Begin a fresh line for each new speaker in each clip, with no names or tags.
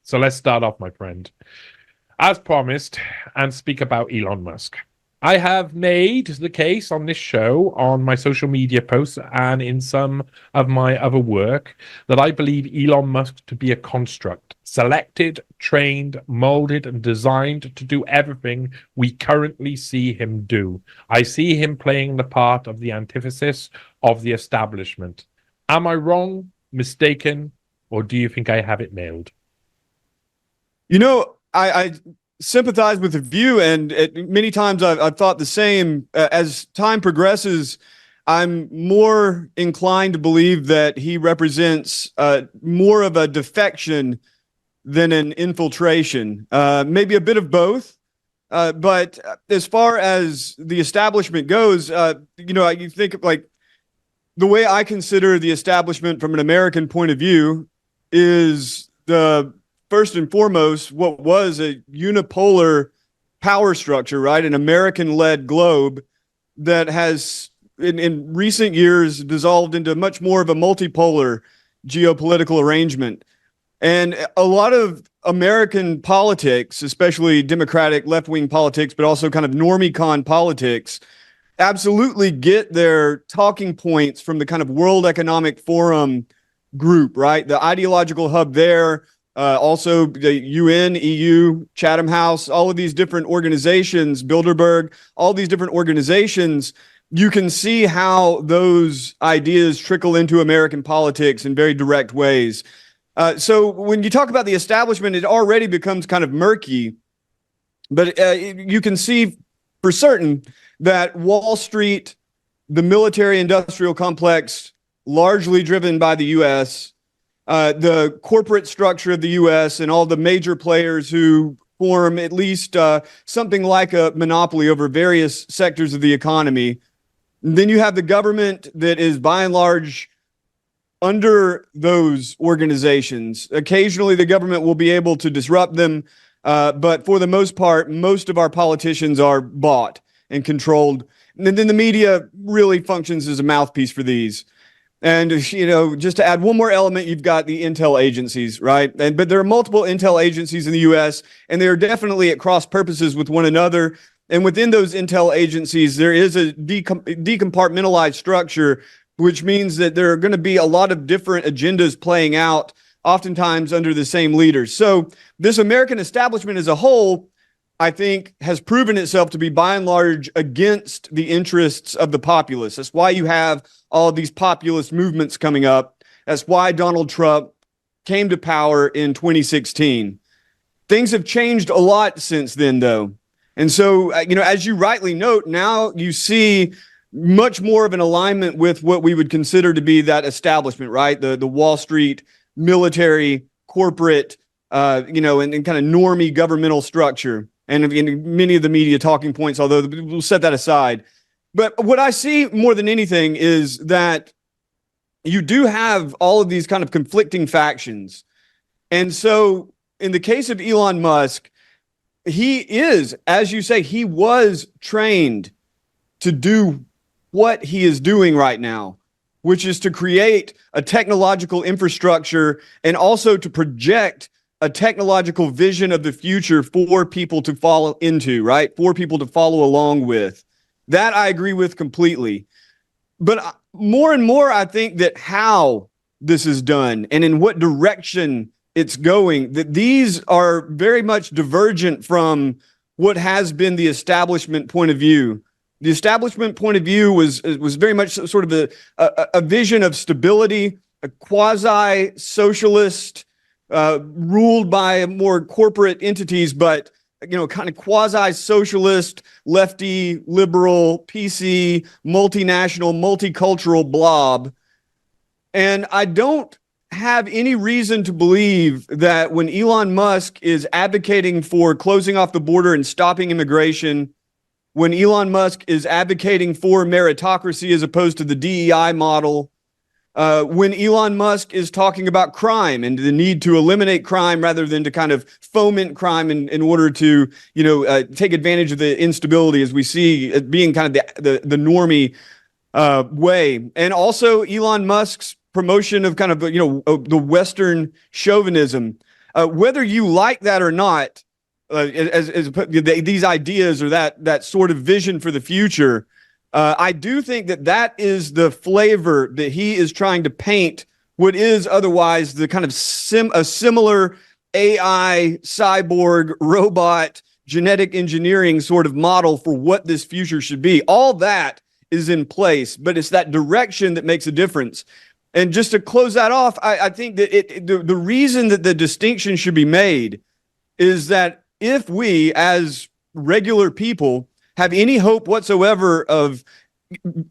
So let's start off, my friend. As promised, and speak about Elon Musk. I have made the case on this show, on my social media posts, and in some of my other work that I believe Elon Musk to be a construct, selected, trained, molded, and designed to do everything we currently see him do. I see him playing the part of the antithesis of the establishment. Am I wrong, mistaken, or do you think I have it nailed?
I sympathize with the view, and many times I've thought the same. As time progresses, I'm more inclined to believe that he represents more of a defection than an infiltration. Maybe a bit of both. But as far as the establishment goes, you think of like the way I consider the establishment from an American point of view is the first and foremost what was a unipolar power structure, right? An American-led globe that has in recent years dissolved into much more of a multipolar geopolitical arrangement. And a lot of American politics, especially Democratic left-wing politics, but also kind of normie-con politics, absolutely get their talking points from the kind of World Economic Forum group, right? The ideological hub there, also the UN, EU, Chatham House, all of these different organizations, Bilderberg, all these different organizations, you can see how those ideas trickle into American politics in very direct ways. So when you talk about the establishment, it already becomes kind of murky, but you can see for certain that Wall Street, the military industrial complex, largely driven by the U.S., the corporate structure of the U.S. and all the major players who form at least something like a monopoly over various sectors of the economy. And then you have the government that is by and large under those organizations. Occasionally the government will be able to disrupt them, but for the most part, most of our politicians are bought and controlled. And then the media really functions as a mouthpiece for these. And, just to add one more element, you've got the intel agencies, right? But there are multiple intel agencies in the U.S., and they are definitely at cross purposes with one another. And within those intel agencies, there is a decompartmentalized structure, which means that there are going to be a lot of different agendas playing out, oftentimes under the same leaders. So this American establishment as a whole, I think, has proven itself to be by and large against the interests of the populace. That's why you have all of these populist movements coming up. That's why Donald Trump came to power in 2016. Things have changed a lot since then, though. And so, as you rightly note, now you see much more of an alignment with what we would consider to be that establishment, right? The Wall Street military, corporate, and kind of normie governmental structure. And in many of the media talking points, although we'll set that aside. But what I see more than anything is that you do have all of these kind of conflicting factions. And so in the case of Elon Musk, he is, as you say, he was trained to do what he is doing right now, which is to create a technological infrastructure and also to project a technological vision of the future for people to follow into, right? For people to follow along with. That I agree with completely. But more and more, I think that how this is done and in what direction it's going, that these are very much divergent from what has been the establishment point of view. The establishment point of view was very much sort of a vision of stability, a quasi-socialist, ruled by more corporate entities, but kind of quasi-socialist, lefty, liberal, PC, multinational, multicultural blob. And I don't have any reason to believe that when Elon Musk is advocating for closing off the border and stopping immigration, when Elon Musk is advocating for meritocracy as opposed to the DEI model, when Elon Musk is talking about crime and the need to eliminate crime rather than to kind of foment crime in order to, take advantage of the instability as we see it being kind of the normie way. And also Elon Musk's promotion of kind of, the Western chauvinism. Whether you like that or not, as these ideas or that sort of vision for the future, I do think that is the flavor that he is trying to paint what is otherwise the kind of a similar AI, cyborg, robot, genetic engineering sort of model for what this future should be. All that is in place, but it's that direction that makes a difference. And just to close that off, I think that the reason that the distinction should be made is that if we, as regular people, have any hope whatsoever of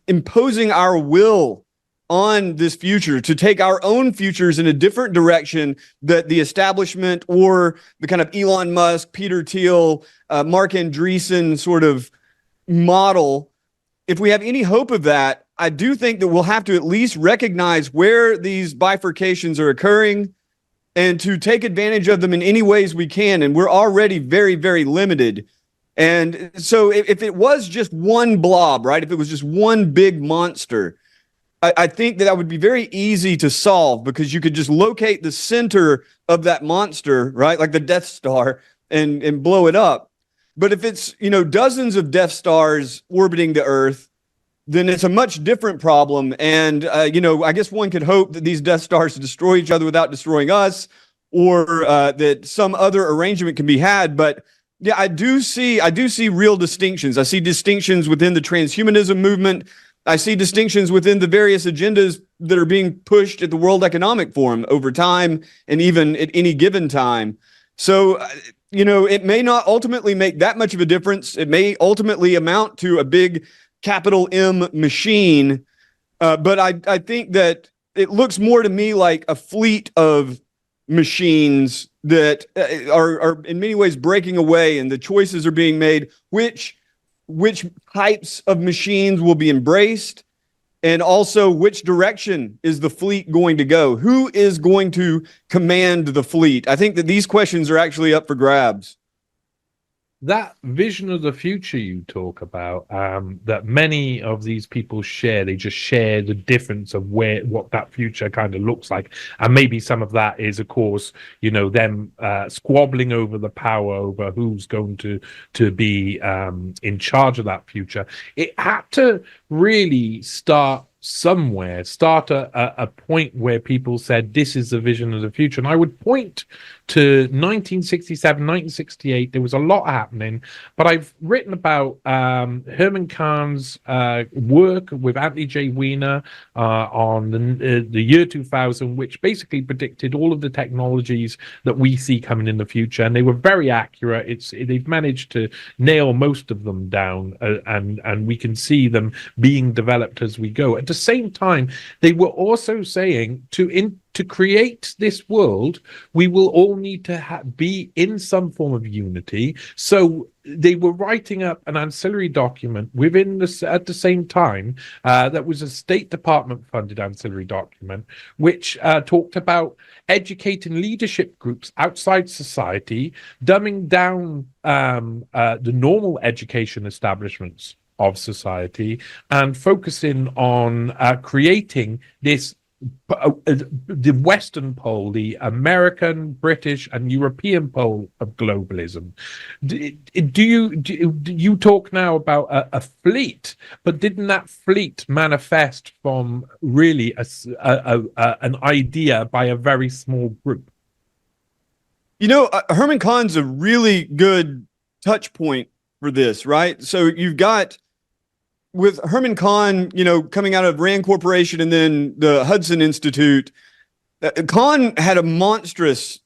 imposing our will on this future, to take our own futures in a different direction that the establishment or the kind of Elon Musk, Peter Thiel, Mark Andreessen sort of model, if we have any hope of that, I do think that we'll have to at least recognize where these bifurcations are occurring and to take advantage of them in any ways we can. And we're already very, very limited. And so if it was just one blob, right, if it was just one big monster, I think that would be very easy to solve, because you could just locate the center of that monster, right, like the Death Star, and blow it up. But if it's, dozens of Death Stars orbiting the Earth, then it's a much different problem. And, I guess one could hope that these Death Stars destroy each other without destroying us, or that some other arrangement can be had. But yeah, I do see real distinctions. I see distinctions within the transhumanism movement. I see distinctions within the various agendas that are being pushed at the World Economic Forum over time, and even at any given time. So, it may not ultimately make that much of a difference. It may ultimately amount to a big capital M machine. But I think that it looks more to me like a fleet of machines that are in many ways breaking away, and the choices are being made, which types of machines will be embraced, and also which direction is the fleet going to go? Who is going to command the fleet? I think that these questions are actually up for grabs.
That vision of the future you talk about, that many of these people share, they just share the difference of what that future kind of looks like. And maybe some of that is, of course, them squabbling over the power over who's going to be in charge of that future. It had to really start somewhere, start a point where people said, this is the vision of the future. And I would point to 1967, 1968. There was a lot happening, but I've written about Herman Cahn's work with Anthony J. Weiner on the year 2000, which basically predicted all of the technologies that we see coming in the future, and they were very accurate. They've managed to nail most of them down, and we can see them being developed as we go. At the same time, they were also saying to create this world, we will all need to be in some form of unity. So they were writing up an ancillary document at the same time that was a State Department funded ancillary document, which talked about educating leadership groups outside society, dumbing down the normal education establishments of society, and focusing on creating this the Western pole, the American, British, and European pole of globalism. Do you talk now about a fleet? But didn't that fleet manifest from really an idea by a very small group?
Herman Cahn's a really good touch point for this, right? So you've got, with Herman Kahn, coming out of Rand Corporation and then the Hudson Institute, Kahn had a monstrous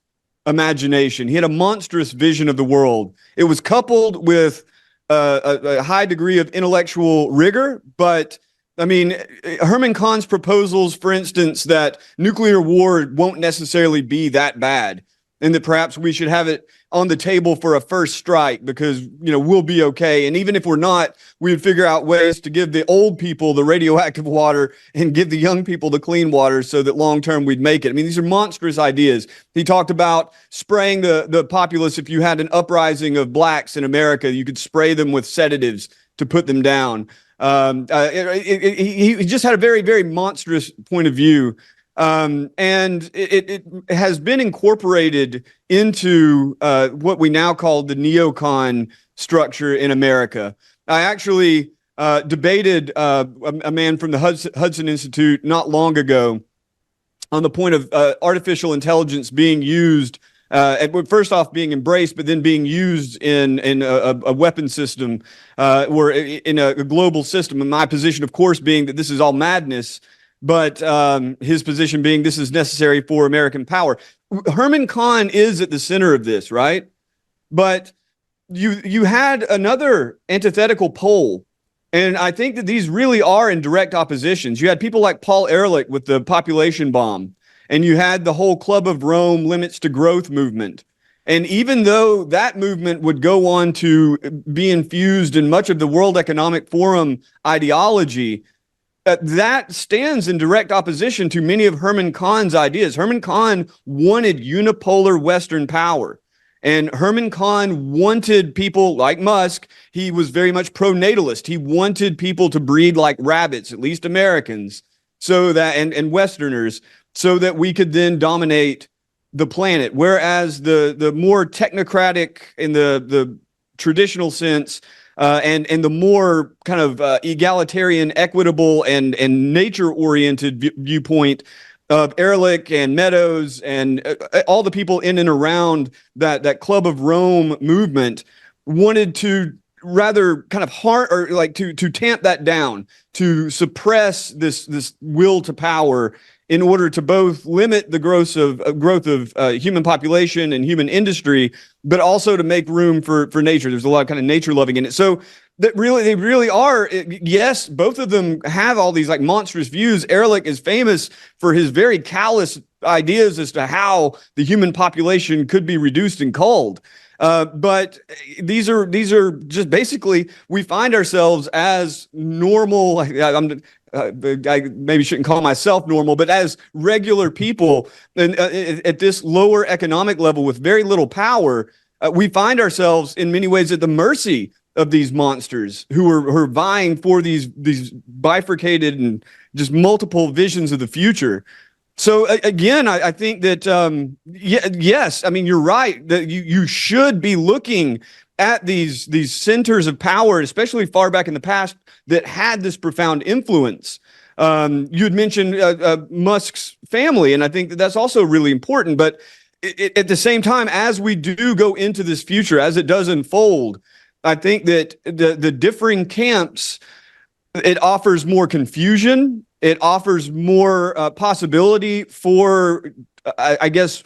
imagination. He had a monstrous vision of the world. It was coupled with a high degree of intellectual rigor. But, Herman Kahn's proposals, for instance, that nuclear war won't necessarily be that bad, and that perhaps we should have it on the table for a first strike because, we'll be okay. And even if we're not, we'd figure out ways to give the old people the radioactive water and give the young people the clean water so that long-term we'd make it. These are monstrous ideas. He talked about spraying the populace. If you had an uprising of blacks in America, you could spray them with sedatives to put them down. He just had a very, very monstrous point of view. And it has been incorporated into what we now call the neocon structure in America. I actually debated a man from the Hudson Institute not long ago on the point of artificial intelligence being used, first off being embraced, but then being used in a weapon system or in a global system. And my position, of course, being that this is all madness, but his position being this is necessary for American power. Herman Kahn is at the center of this, right? But you had another antithetical pole, and I think that these really are in direct oppositions. You had people like Paul Ehrlich with the population bomb, and you had the whole Club of Rome limits to growth movement. And even though that movement would go on to be infused in much of the World Economic Forum ideology, that stands in direct opposition to many of Herman Kahn's ideas. Herman Kahn wanted unipolar Western power. And Herman Kahn wanted people like Musk. He was very much pro-natalist. He wanted people to breed like rabbits, at least Americans, so that and Westerners, so that we could then dominate the planet. Whereas the more technocratic in the traditional sense, and the more kind of egalitarian, equitable, and nature-oriented viewpoint of Ehrlich and Meadows and all the people in and around that Club of Rome movement wanted to rather kind of to tamp that down, to suppress this will to power in order to both limit the growth of human population and human industry, but also to make room for nature. There's a lot of kind of nature loving in it. So they really are. Yes, both of them have all these like monstrous views. Ehrlich is famous for his very callous ideas as to how the human population could be reduced and culled. But these are just basically, we find ourselves as normal. I maybe shouldn't call myself normal, but as regular people, and at this lower economic level with very little power, we find ourselves in many ways at the mercy of these monsters who are vying for these bifurcated and just multiple visions of the future. So again, I think that yes, I mean, you're right that you should be looking at these centers of power, especially far back in the past, that had this profound influence. You had mentioned Musk's family, and I think that that's also really important. But at the same time, as we do go into this future, as it does unfold, I think that the differing camps, it offers more confusion. It offers more possibility for, I guess,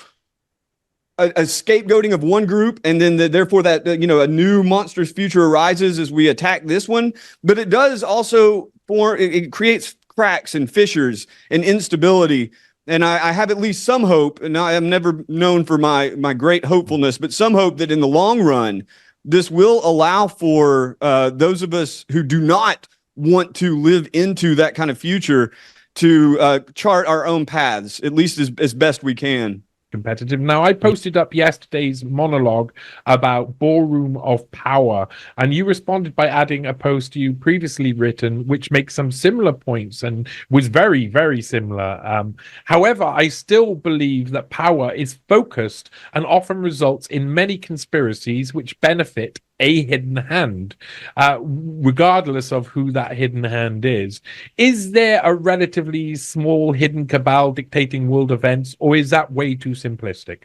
a scapegoating of one group, and then therefore that a new monstrous future arises as we attack this one. But it does also it creates cracks and fissures and instability. And I have at least some hope, and I am never known for my great hopefulness, but some hope that in the long run, this will allow for those of us who do not want to live into that kind of future to chart our own paths, at least as best we can.
Competitive. Now, I posted up yesterday's monologue about ballroom of power, and you responded by adding a post you previously written, which makes some similar points and was very, very similar. However, I still believe that power is focused and often results in many conspiracies which benefit a hidden hand, regardless of who that hidden hand is. Is there a relatively small hidden cabal dictating world events, or is that way too simplistic?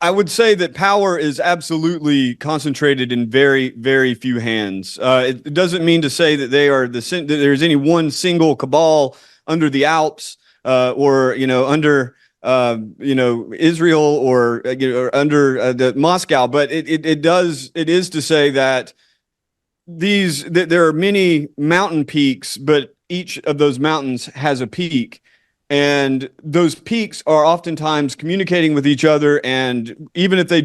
I would say that power is absolutely concentrated in very, very few hands. It doesn't mean to say that that there's any one single cabal under the Alps, or under Israel, or under the Moscow, but it is to say that there are many mountain peaks, but each of those mountains has a peak, and those peaks are oftentimes communicating with each other, and even if they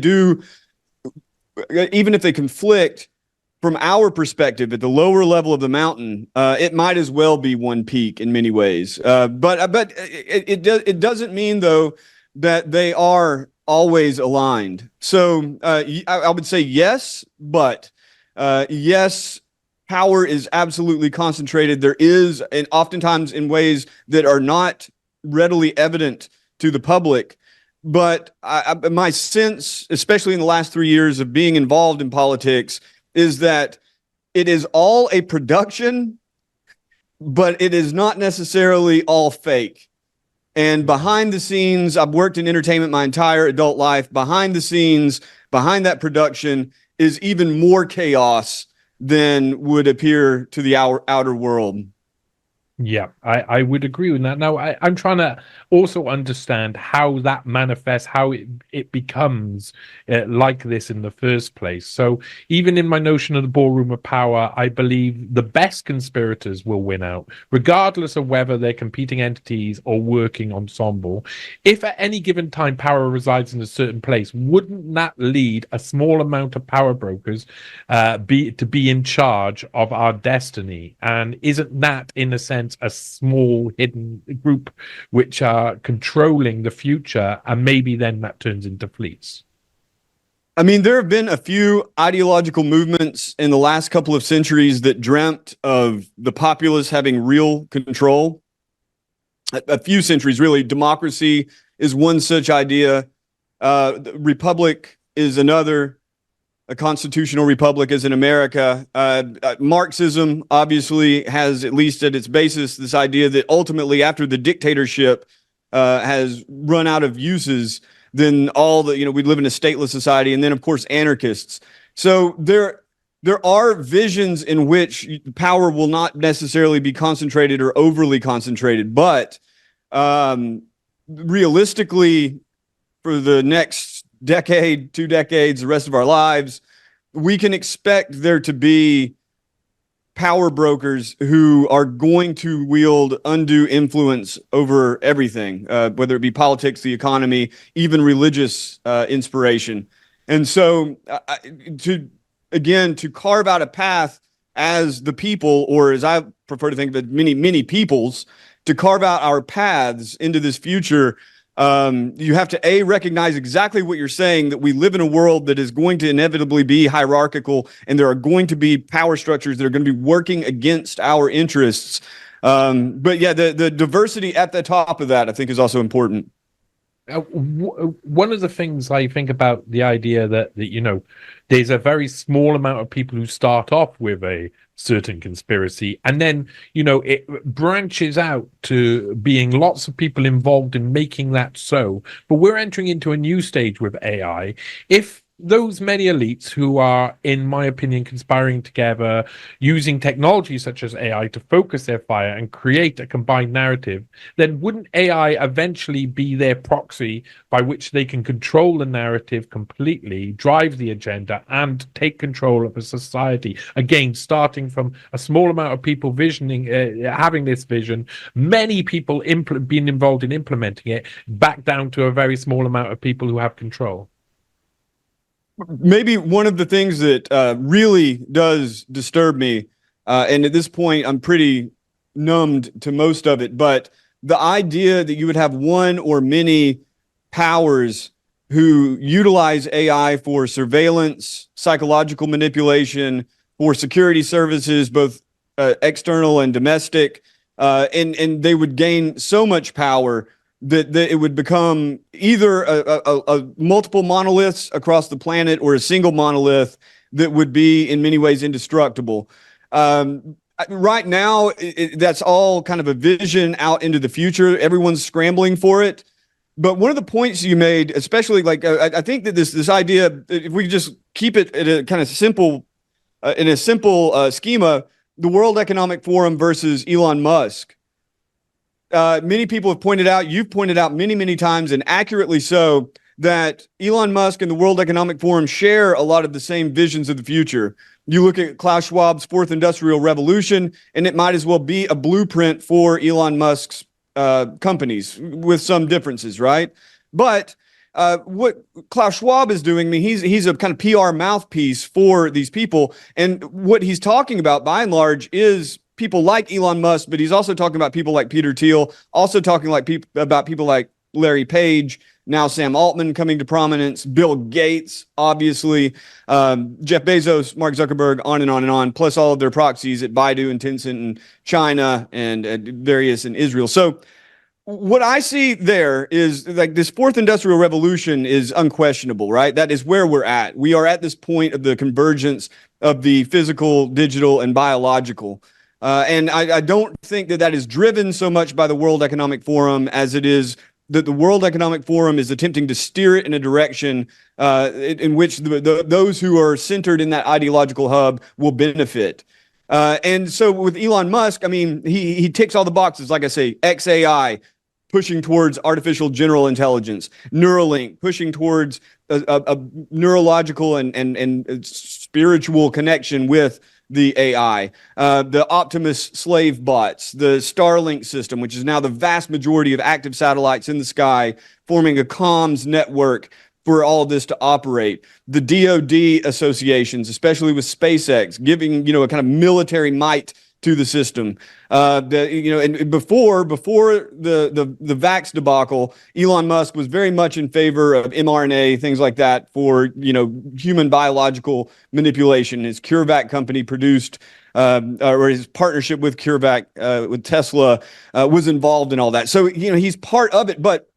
conflict, from our perspective at the lower level of the mountain, it might as well be one peak in many ways. But it doesn't mean, though, that they are always aligned. So I would say yes, but yes, power is absolutely concentrated. There is, and oftentimes in ways that are not readily evident to the public. But my sense, especially in the last 3 years of being involved in politics, is that it is all a production, but it is not necessarily all fake. And behind the scenes, I've worked in entertainment my entire adult life. Behind the scenes, behind that production is even more chaos than would appear to the outer world.
Yeah, I would agree with that. Now, I'm trying to also understand how that manifests, how it becomes like this in the first place. So even in my notion of the ballroom of power, I believe the best conspirators will win out, regardless of whether they're competing entities or working ensemble. If at any given time power resides in a certain place, wouldn't that lead a small amount of power brokers to be in charge of our destiny? And isn't that, in a sense, a small hidden group which are controlling the future, and maybe then that turns into fleets?
I mean, there have been a few ideological movements in the last couple of centuries that dreamt of the populace having real control. A few centuries, really. Democracy is one such idea. Republic is another. A constitutional republic as in America. Marxism obviously has, at least at its basis, this idea that ultimately after the dictatorship has run out of uses, then we live in a stateless society, and then of course anarchists. So there are visions in which power will not necessarily be concentrated or overly concentrated, but realistically, for the next decade, 2 decades, the rest of our lives, we can expect there to be power brokers who are going to wield undue influence over everything, whether it be politics, the economy, even religious inspiration. And so to carve out a path as the people, or as I prefer to think of it, many peoples, to carve out our paths into this future, you have to recognize exactly what you're saying, that we live in a world that is going to inevitably be hierarchical, and there are going to be power structures that are going to be working against our interests. But yeah, the diversity at the top of that, I think, is also important.
One of the things I think about the idea that there's a very small amount of people who start off with a certain conspiracy, and then it branches out to being lots of people involved in making that so. But we're entering into a new stage with AI. If those many elites who are, in my opinion, conspiring together, using technology such as AI to focus their fire and create a combined narrative, then wouldn't AI eventually be their proxy by which they can control the narrative completely, drive the agenda, and take control of a society? Again, starting from a small amount of people having this vision, many people being involved in implementing it, back down to a very small amount of people who have control.
Maybe one of the things that really does disturb me, and at this point I'm pretty numbed to most of it, but the idea that you would have one or many powers who utilize AI for surveillance, psychological manipulation, for security services, both external and domestic, and they would gain so much power that it would become either a multiple monoliths across the planet, or a single monolith that would be in many ways indestructible. Right now, that's all kind of a vision out into the future. Everyone's scrambling for it. But one of the points you made, especially I think that this idea, if we just keep it at a kind of simple, in a simple schema, the World Economic Forum versus Elon Musk. Many people have pointed out, you've pointed out many times, and accurately so, that Elon Musk and the World Economic Forum share a lot of the same visions of the future. You look at Klaus Schwab's Fourth Industrial Revolution, and it might as well be a blueprint for Elon Musk's companies, with some differences, right? But what Klaus Schwab is doing, I mean, he's a kind of PR mouthpiece for these people, and what he's talking about, by and large, is people like Elon Musk, but he's also talking about people like Peter Thiel, also talking about people like Larry Page, now Sam Altman coming to prominence, Bill Gates, obviously, Jeff Bezos, Mark Zuckerberg, on and on and on, plus all of their proxies at Baidu and Tencent and China and various in Israel. So what I see there is like this fourth industrial revolution is unquestionable, right? That is where we're at. We are at this point of the convergence of the physical, digital, and biological. And I don't think that that is driven so much by the World Economic Forum as it is that the World Economic Forum is attempting to steer it in a direction in which those who are centered in that ideological hub will benefit. And so with Elon Musk, I mean, he ticks all the boxes. Like I say, XAI, pushing towards artificial general intelligence, Neuralink, pushing towards a neurological and spiritual connection with the AI, the Optimus slave bots, the Starlink system, which is now the vast majority of active satellites in the sky, forming a comms network for all this to operate. The DoD associations, especially with SpaceX, giving, a kind of military might to the system. And before the vax debacle, Elon Musk was very much in favor of mRNA, things like that, for human biological manipulation. His CureVac company produced, or his partnership with CureVac with Tesla was involved in all that. So he's part of it, but.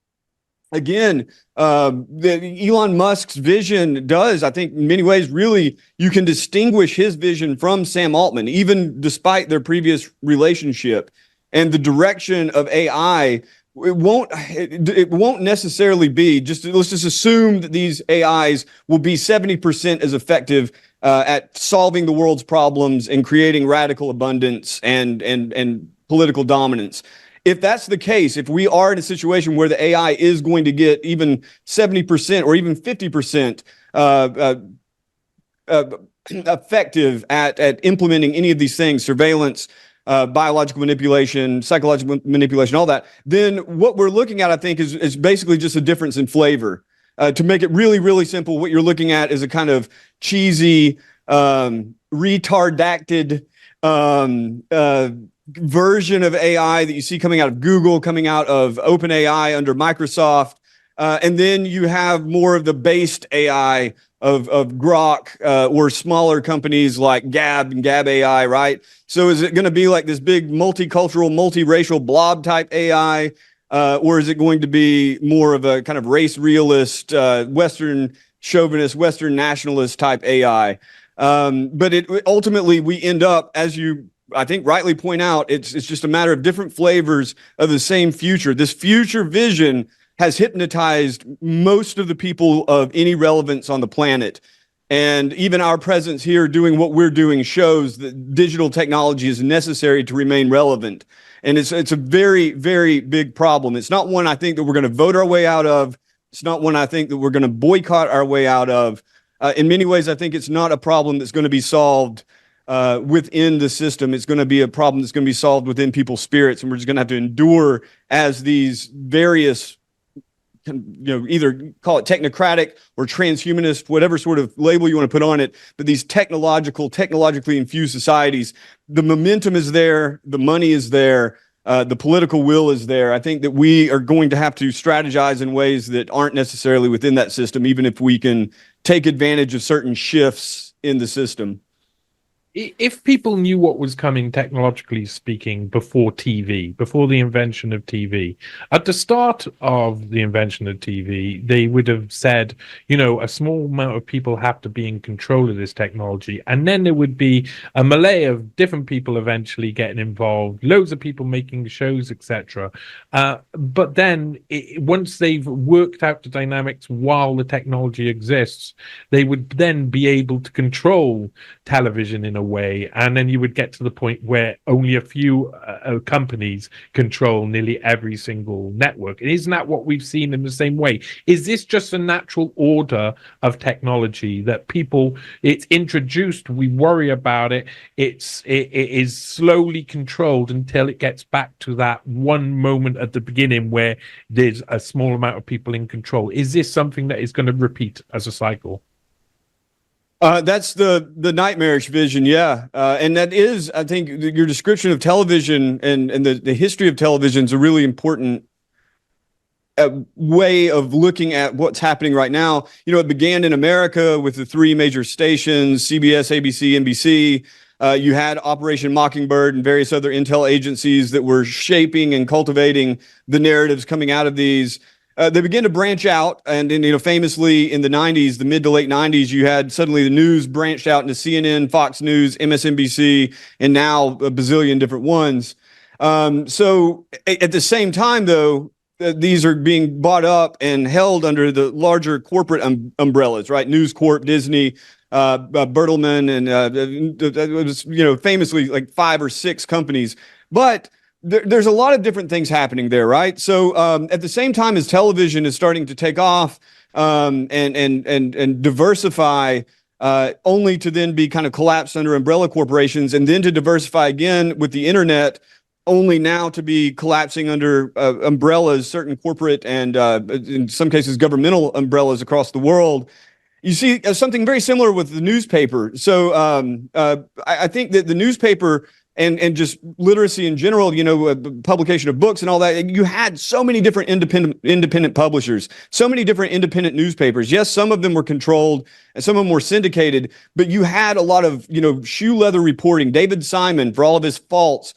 Again, Elon Musk's vision does, I think, in many ways, really, you can distinguish his vision from Sam Altman, even despite their previous relationship. And the direction of AI, it won't necessarily be let's just assume that these AIs will be 70% as effective at solving the world's problems and creating radical abundance and political dominance. If that's the case, if we are in a situation where the AI is going to get even 70% or even 50% effective at implementing any of these things, surveillance, biological manipulation, psychological manipulation, all that, then what we're looking at, I think, is basically just a difference in flavor. To make it really, really simple, what you're looking at is a kind of cheesy, retardacted version of AI that you see coming out of Google, coming out of OpenAI under Microsoft. And then you have more of the based AI of Grok or smaller companies like Gab and Gab AI, right? So is it going to be like this big multicultural, multiracial blob type AI? Or is it going to be more of a kind of race realist, Western chauvinist, Western nationalist type AI? But ultimately we end up, as you I think rightly point out, it's just a matter of different flavors of the same future. This future vision has hypnotized most of the people of any relevance on the planet. And even our presence here doing what we're doing shows that digital technology is necessary to remain relevant. And it's a very, very big problem. It's not one I think that we're going to vote our way out of. It's not one I think that we're going to boycott our way out of. In many ways, I think it's not a problem that's going to be solved within the system. It's going to be a problem that's going to be solved within people's spirits, and we're just going to have to endure as these various, either call it technocratic or transhumanist, whatever sort of label you want to put on it, but these technologically infused societies, the momentum is there, the money is there, the political will is there. I think that we are going to have to strategize in ways that aren't necessarily within that system, even if we can take advantage of certain shifts in the system.
If people knew what was coming, technologically speaking, before TV, before the invention of TV, at the start of the invention of TV, they would have said, a small amount of people have to be in control of this technology. And then there would be a melee of different people eventually getting involved, loads of people making shows, etc. But then once they've worked out the dynamics while the technology exists, they would then be able to control television in a way, and then you would get to the point where only a few companies control nearly every single network. And isn't that what we've seen in the same way? Is this just a natural order of technology that it's introduced, we worry about it, it is slowly controlled until it gets back to that one moment at the beginning where there's a small amount of people in control? Is this something that is going to repeat as a cycle?
That's the nightmarish vision, yeah. And that is, I think, your description of television and the history of television is a really important way of looking at what's happening right now. It began in America with the three major stations, CBS, ABC, NBC. You had Operation Mockingbird and various other intel agencies that were shaping and cultivating the narratives coming out of these. They began to branch out, and famously in the 90s, the mid to late 90s, you had suddenly the news branched out into CNN, Fox News, MSNBC, and now a bazillion different ones. So at the same time, though, these are being bought up and held under the larger corporate umbrellas, right? News Corp, Disney, Bertelsmann, and it was famously like 5 or 6 companies, but there's a lot of different things happening there, right? So at the same time as television is starting to take off and diversify, only to then be kind of collapsed under umbrella corporations, and then to diversify again with the internet, only now to be collapsing under umbrellas, certain corporate and in some cases governmental umbrellas across the world. You see something very similar with the newspaper. So I think that the newspaper and just literacy in general, publication of books and all that, you had so many different independent publishers, so many different independent newspapers. Yes, some of them were controlled and some of them were syndicated, but you had a lot of, shoe leather reporting. David Simon, for all of his faults,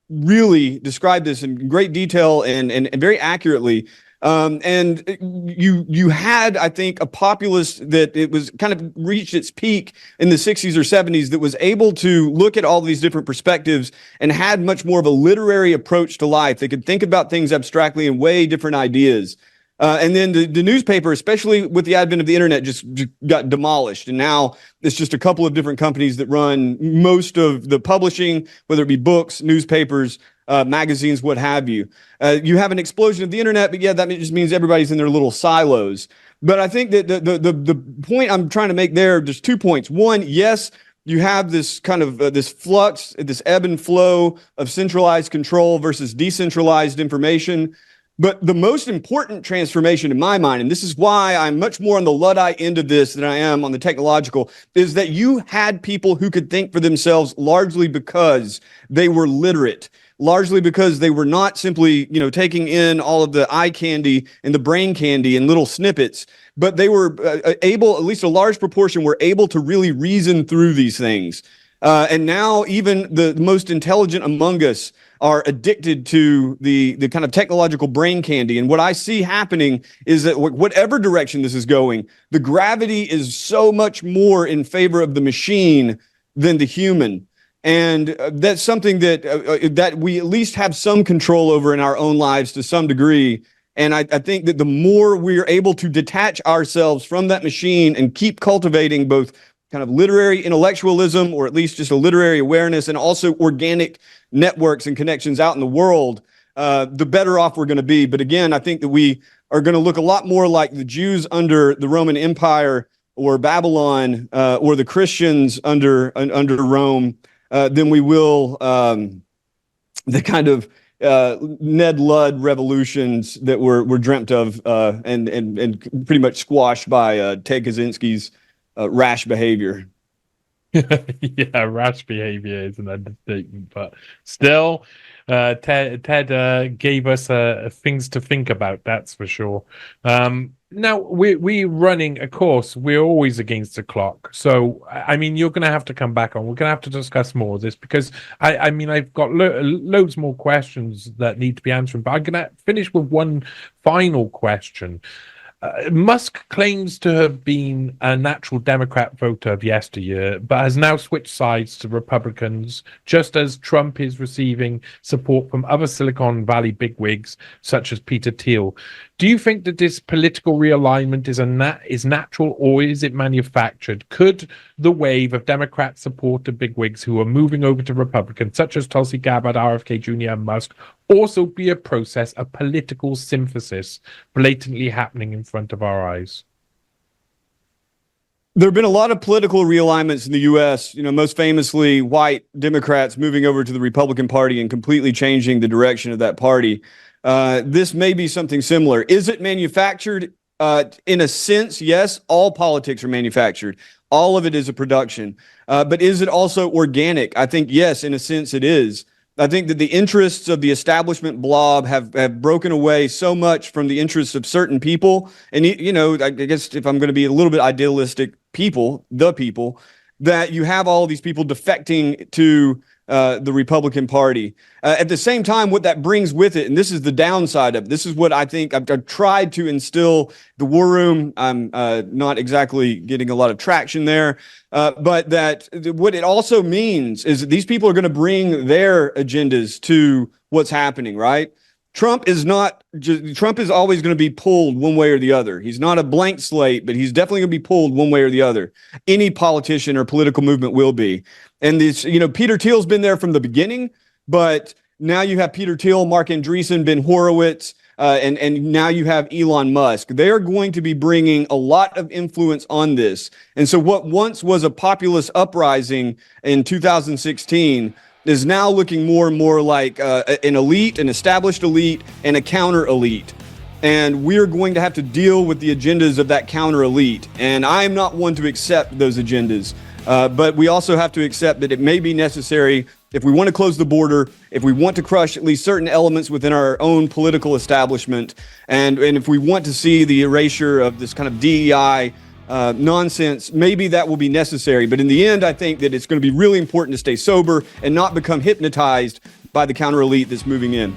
really described this in great detail and very accurately. And you had, I think, a populace that it was kind of reached its peak in the 60s or 70s that was able to look at all these different perspectives and had much more of a literary approach to life. They could think about things abstractly and weigh different ideas. And then the newspaper, especially with the advent of the internet, just got demolished. And now it's just a couple of different companies that run most of the publishing, whether it be books, newspapers, magazines, what have you. You have an explosion of the internet, but yeah, that just means everybody's in their little silos. But I think that the point I'm trying to make there's 2 points. One, yes, you have this kind of this flux, this ebb and flow of centralized control versus decentralized information. But the most important transformation in my mind, and this is why I'm much more on the Luddite end of this than I am on the technological, is that you had people who could think for themselves largely because they were literate, largely because they were not simply, taking in all of the eye candy and the brain candy and little snippets, but they were able, at least a large proportion, were able to really reason through these things. And now even the most intelligent among us are addicted to the kind of technological brain candy. And what I see happening is that whatever direction this is going, the gravity is so much more in favor of the machine than the human. And that's something that we at least have some control over in our own lives to some degree. And I think that the more we're able to detach ourselves from that machine and keep cultivating both kind of literary intellectualism, or at least just a literary awareness, and also organic networks and connections out in the world, the better off we're going to be. But again, I think that we are going to look a lot more like the Jews under the Roman Empire or Babylon, or the Christians under Rome, than we will the kind of Ned Ludd revolutions that were dreamt of and pretty much squashed by Ted Kaczynski's rash behavior.
Yeah, rash behavior is an understatement, but still, Ted gave us things to think about. That's for sure. Now we're running a course. We're always against the clock, so I mean, you're going to have to come back on. We're going to have to discuss more of this because I mean, I've got loads more questions that need to be answered, but I'm going to finish with one final question. Musk claims to have been a natural Democrat voter of yesteryear, but has now switched sides to Republicans, just as Trump is receiving support from other Silicon Valley bigwigs, such as Peter Thiel. Do you think that this political realignment is natural, or is it manufactured? Could the wave of Democrat supported bigwigs who are moving over to Republicans, such as Tulsi Gabbard, RFK Jr., and Musk, also be a process of political synthesis blatantly happening in front of our eyes?
There have been a lot of political realignments in the U.S., most famously white Democrats moving over to the Republican Party and completely changing the direction of that party. This may be something similar. Is it manufactured? In a sense, yes, all politics are manufactured. All of it is a production. But is it also organic? I think, yes, in a sense it is. I think that the interests of the establishment blob have broken away so much from the interests of certain people. And, I guess if I'm going to be a little bit idealistic, the people, that you have all these people defecting to the Republican Party. At the same time, what that brings with it, and this is the downside of it, this is what I think I've tried to instill the war room. I'm not exactly getting a lot of traction there, but that what it also means is that these people are going to bring their agendas to what's happening, right? Trump is always going to be pulled one way or the other. He's not a blank slate, but he's definitely going to be pulled one way or the other. Any politician or political movement will be. And this, Peter Thiel's been there from the beginning, but now you have Peter Thiel, Mark Andreessen, Ben Horowitz, and now you have Elon Musk. They are going to be bringing a lot of influence on this. And so what once was a populist uprising in 2016 is now looking more and more like an elite, an established elite, and a counter elite. And we're going to have to deal with the agendas of that counter elite. And I am not one to accept those agendas. But we also have to accept that it may be necessary if we want to close the border, if we want to crush at least certain elements within our own political establishment, and if we want to see the erasure of this kind of DEI nonsense, maybe that will be necessary. But in the end, I think that it's going to be really important to stay sober and not become hypnotized by the counter elite that's moving in.